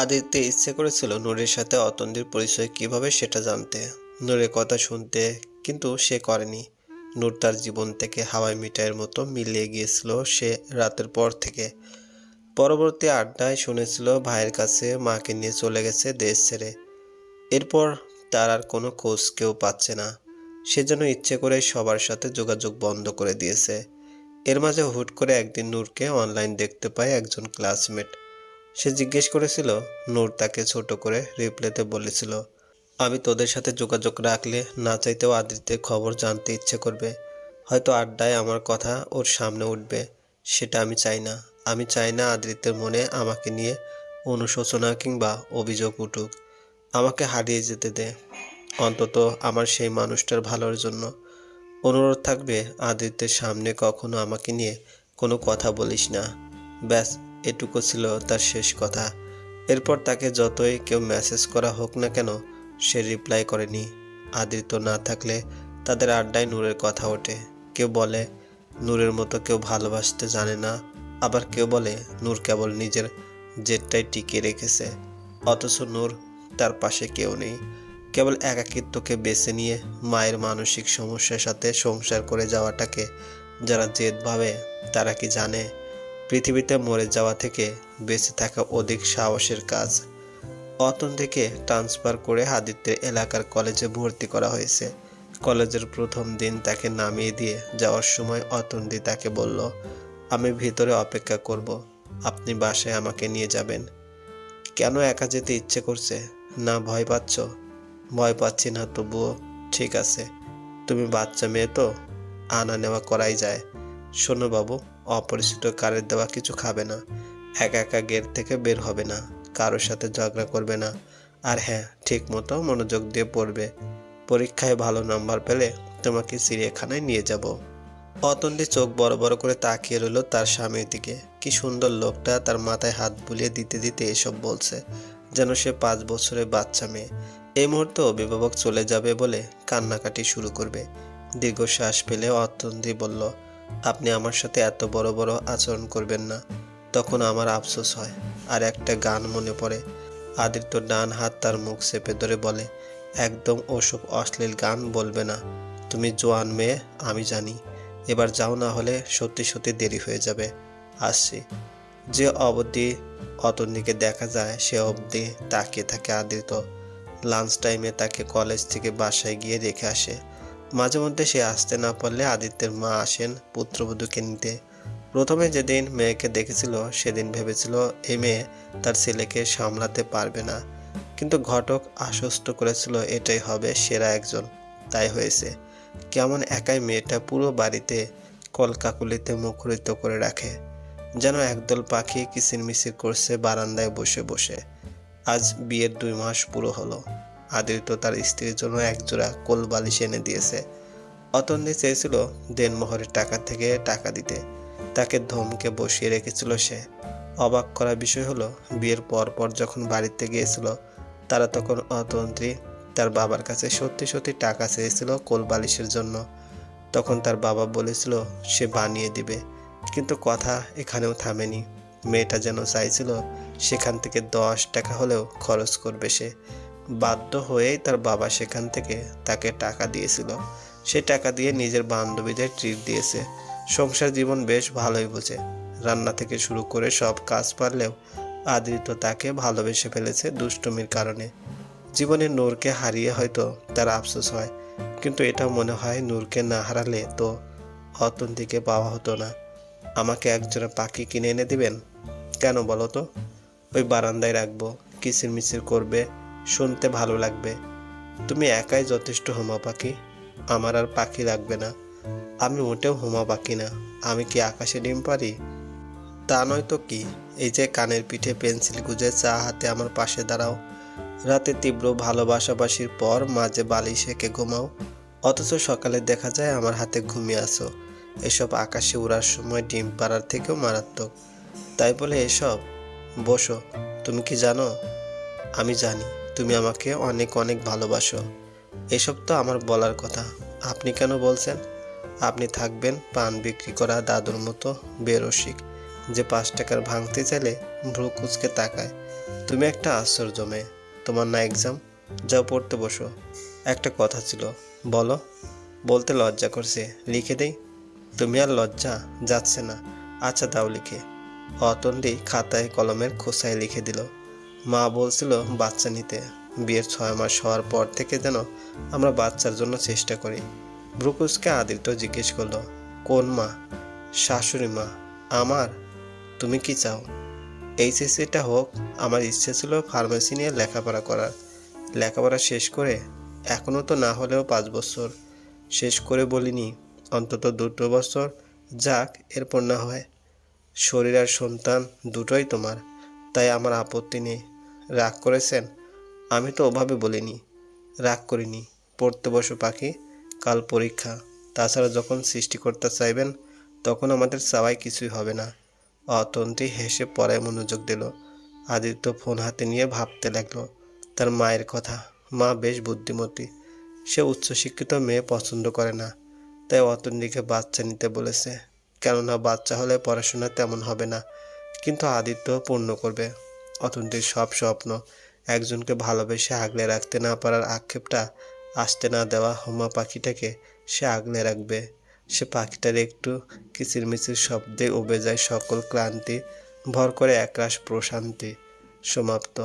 আদিত্যে ইচ্ছে করেছিল নূরের সাথে অতন্দ্রির পরিচয় কিভাবে সেটা জানতে, নূরের কথা শুনতে, কিন্তু সে করেনি। নূর তার জীবন থেকে হাওয়াই মিঠাইয়ের মতো মিলিয়ে গিয়েছিল সে রাতের পর থেকে। পরবর্তী আড্ডায় শুনেছিল ভাইয়ের কাছে মাকে নিয়ে চলে গেছে দেশ ছেড়ে। এরপর তার আর কোনো খোঁজ কেউ পাচ্ছে না। সেজন্য ইচ্ছে করে সবার সাথে যোগাযোগ বন্ধ করে দিয়েছে। এর মাঝে হুট করে একদিন নূরকে অনলাইন দেখতে পায় একজন ক্লাসমেট। সে জিজ্ঞেস করেছিল, নূর তাকে ছোট করে রিপ্লাইতে বলেছিল, আমি তোদের সাথে যোগাযোগ রাখলে না চাইতেও আদিত্যের খবর জানতে ইচ্ছে করবে। হয়তো আড্ডায় আমার কথা ওর সামনে উঠবে। সেটা আমি চাই না। আমি চাই না আদিত্যের মনে আমাকে নিয়ে অনুশোচনা কিংবা অভিযোগ উঠুক। আমাকে হারিয়ে যেতে দে, অন্তত আমার সেই মানুষটার ভালোর জন্য। অনুরোধ থাকবে, আদিত্যের সামনে কখনো আমাকে নিয়ে কোনো কথা বলিস না। ব্যাস, এটুকু ছিল তার শেষ কথা। এরপর তাকে যতই কেউ মেসেজ করা হোক না কেন, সে রিপ্লাই করেনি। আদিত্য না থাকলে তাদের আড্ডায় নূরের কথা ওঠে। কেউ বলে নূরের মতো কেউ ভালোবাসতে জানে না, আবার কেউ বলে নূর কেবল নিজের জেদটাই টিকিয়ে রেখেছে। অথচ নূর, তার পাশে কেউ নেই। কেবল একাকিত্বকে বেছে নিয়ে মায়ের মানসিক সমস্যার সাথে সংসার করে যাওয়াটাকে যারা জেদ ভাবে, তারা কি জানে পৃথিবীতে মরে যাওয়া থেকে বেঁচে থাকা অধিক সাহসের কাজ। অতন্দ্রীকে ট্রান্সফার করে আদিত্যের এলাকার কলেজে ভর্তি করা হয়েছে। কলেজের প্রথম দিন তাকে নামিয়ে দিয়ে যাওয়ার সময় অতন্দ্রী তাকে বলল, আমি ভিতরে অপেক্ষা করব, আপনি বাসায় আমাকে নিয়ে যাবেন। কেন একা যেতে ইচ্ছে করছে? না ভয় পাচ্ছ? ভয় পাচ্ছি না, তবুও ঠিক আছে। তুমি বাচ্চা মেয়ে তো, আনা নেওয়া করাই যায়। শোনো বাবু, অপরিচিত কারের দেওয়া কিছু খাবে না, একা একা গেট থেকে বের হবে না, কারোর সাথে ঝগড়া করবে না। আর হ্যাঁ, ঠিক মতো মনোযোগ দিয়ে পড়বে। পরীক্ষায় ভালো নাম্বার পেলে তোমাকে চিড়িয়াখানায় নিয়ে যাব। অতন্দ্রী চোখ বড় বড় করে তাকিয়ে রইল তার স্বামীর দিকে। কি সুন্দর লোকটা তার মাথায় হাত বুলিয়ে দিতে দিতে এসব বলছে, যেন সে 5 বছরের বাচ্চা মেয়ে। এই মুহূর্তে অভিভাবক চলে যাবে বলে কান্নাকাটি শুরু করবে। দীর্ঘশ্বাস ফেলে অতন্দ্রী বলল, আপনি আমার সাথে এত বড় বড় আচরণ করবেন না, তখন আমার আফসোস হয়। আর একটা গান মনে পড়ে। আদিত্য ডান হাত তার মুখ চেপে ধরে বলে, একদম ওসব অশ্লীল গান বলবে না। তুমি জোয়ান মেয়ে, আমি জানি। এবার যাও, না হলে সত্যি সত্যি দেরি হয়ে যাবে। আসছি। যে অবধি অতন্দ্রীকে দেখা যায় সে অবধি তাকিয়ে থাকে আদিত্য। লাঞ্চ টাইমে তাকে কলেজ থেকে বাসায় গিয়ে রেখে আসে। মাঝে মধ্যে সে আসতে না পারলে আদিত্যের মা আসেন পুত্রবধূকে নিতে। প্রথমে যেদিন মেয়েকে দেখেছিল সেদিন ভেবেছিল এই মেয়ে তার ছেলেকে সামলাতে পারবে না, কিন্তু ঘটক আশ্বস্ত করেছিল এটাই হবে সেরা একজন। তাই হয়েছে। কেমন একাই মেয়েটা পুরো বাড়িতে কলকাকুলিতে মুখরিত করে রাখে, যেন একদল পাখি কিচিরমিচির করছে বারান্দায় বসে বসে। আজ বিয়ের 2 মাস পুরো হলো। আদিত্য তার স্ত্রীর জন্য একজোড়া কোলবালিশ এনে দিয়েছে। অতন্দ্রী চেয়েছিল দেনমোহরের টাকা থেকে টাকা দিতে, তাকে ধমকে বসিয়ে রেখেছিল সে। অবাক করা বিষয় হলো, বিয়ের পর পর যখন বাড়িতে গিয়েছিল তারা তখন অতন্ত্রী তার বাবার কাছে সত্যি সত্যি টাকা চেয়েছিল কোলবালিশের জন্য। তখন তার বাবা বলেছিল সে বানিয়ে দিবে, কিন্তু কথা এখানেও থামেনি। মেয়েটা যেন চাইছিল সেখান থেকে 10 টাকা হলেও খরচ করবে সে। বাধ্য হয়েই তার বাবা সেখান থেকে তাকে টাকা দিয়েছিল। সে টাকা দিয়ে নিজের বান্ধবীদের ট্রিট দিয়েছে। সংসার জীবন বেশ ভালোই বোঝে। রান্না থেকে শুরু করে সব কাজ পারলেও আদিত্য তাকে ভালোবেসে ফেলেছে দুষ্টুমির কারণে। জীবনে নূরকে হারিয়ে হয়তো তার আফসোস হয়, কিন্তু এটা মনে হয় নূরকে না হারালে তো অতন্তীকে পাওয়া হতো না। আমাকে একজোড়া পাখি কিনে এনে দিবেন? কেন বলো তো? ওই বারান্দায় রাখবো, কিচিরমিচির করবে, শুনতে ভালো লাগবে। তুমি একাই যথেষ্ট হোমা পাখি, আমার আর পাখি লাগবে না। আমি মোটেও হোমা পাখি না, আমি কি আকাশে ডিম পারি? তা নয় তো কি। এই যে কানের পিঠে পেন্সিল গুঁজে চা হাতে আমার পাশে দাঁড়াও, রাতে তীব্র ভালোবাসাবাসির পর মাঝে বালিশ এঁকে ঘুমাও, অথচ সকালে দেখা যায় আমার হাতে ঘুমিয়ে আসো। এসব আকাশে উড়ার সময় ডিম পাড়ার থেকেও মারাত্মক। তাই বলে এসব? বসো। তুমি কি জানো? আমি জানি তুমি আমাকে অনেক অনেক ভালোবাসো। এসব তো আমার বলার কথা, আপনি কেন বলছেন? আপনি থাকবেন পান বিক্রি করা দাদুর মতো বেরসিক, যে 5 টাকার ভাঙতে চাইলে ভ্রু কুঁচকে তাকায়। তুমি একটা আশ্চর্য মেয়ে। তোমার না এক্সাম? যাও পড়তে বসো। একটা কথা ছিল। বলো। বলতে লজ্জা করছে, লিখে দেই? তুমি আর লজ্জা যাচ্ছে না? আচ্ছা দাও লিখে। অতন্ডি খাতায় কলমের খোসায় লিখে দিল। মা বলছিল বাচ্চা নিতে। বিয়ের 6 মাস হওয়ার পর থেকে যেন আমরা বাচ্চার জন্য চেষ্টা করি। ব্রুকুসকে আদিত্য জিজ্ঞেস করলো, কোন মা? শাশুড়ি মা। আমার? তুমি কি চাও? এইচএসসিটা হোক। আমার ইচ্ছে ছিল ফার্মেসি নিয়ে লেখাপড়া করার। লেখাপড়া শেষ করে, এখনও তো না হলেও 5 বছর শেষ করে বলিনি, অন্তত 2 বছর যাক, এরপর না হয়। শরীর আর সন্তান দুটোই তোমার, তাই আমার আপত্তি নেই। রাগ করেছেন? আমি তো ওভাবে বলিনি। রাগ করিনি। পড়তে বসো পাখি, কাল পরীক্ষা। তাছাড়া যখন সৃষ্টিকর্তা চাইবেন তখন আমাদের চাওয়াই কিছুই হবে না। অতন্ত্রী হেসে পড়ায় মনোযোগ দিল। আদিত্য ফোন হাতে নিয়ে ভাবতে লাগলো তার মায়ের কথা। মা বেশ বুদ্ধিমতী। সে উচ্চশিক্ষিত মেয়ে পছন্দ করে না, তাই অতন্ত্রীকে বাচ্চা নিতে বলেছে। কেননা বাচ্চা হলে পড়াশোনা তেমন হবে না, কিন্তু আদিত্য পূর্ণ করবে অতন্ত্রীর সব স্বপ্ন। একজনকে ভালোবেসে আগলে রাখতে না পারার আক্ষেপটা আসতে না দেওয়া হুমা পাখিটাকে সে আগলে রাখবে। সে পাখিটার একটু কিচিরমিচির শব্দে উবে যায় সকল ক্লান্তি, ভর করে একরাশ প্রশান্তি। সমাপ্ত।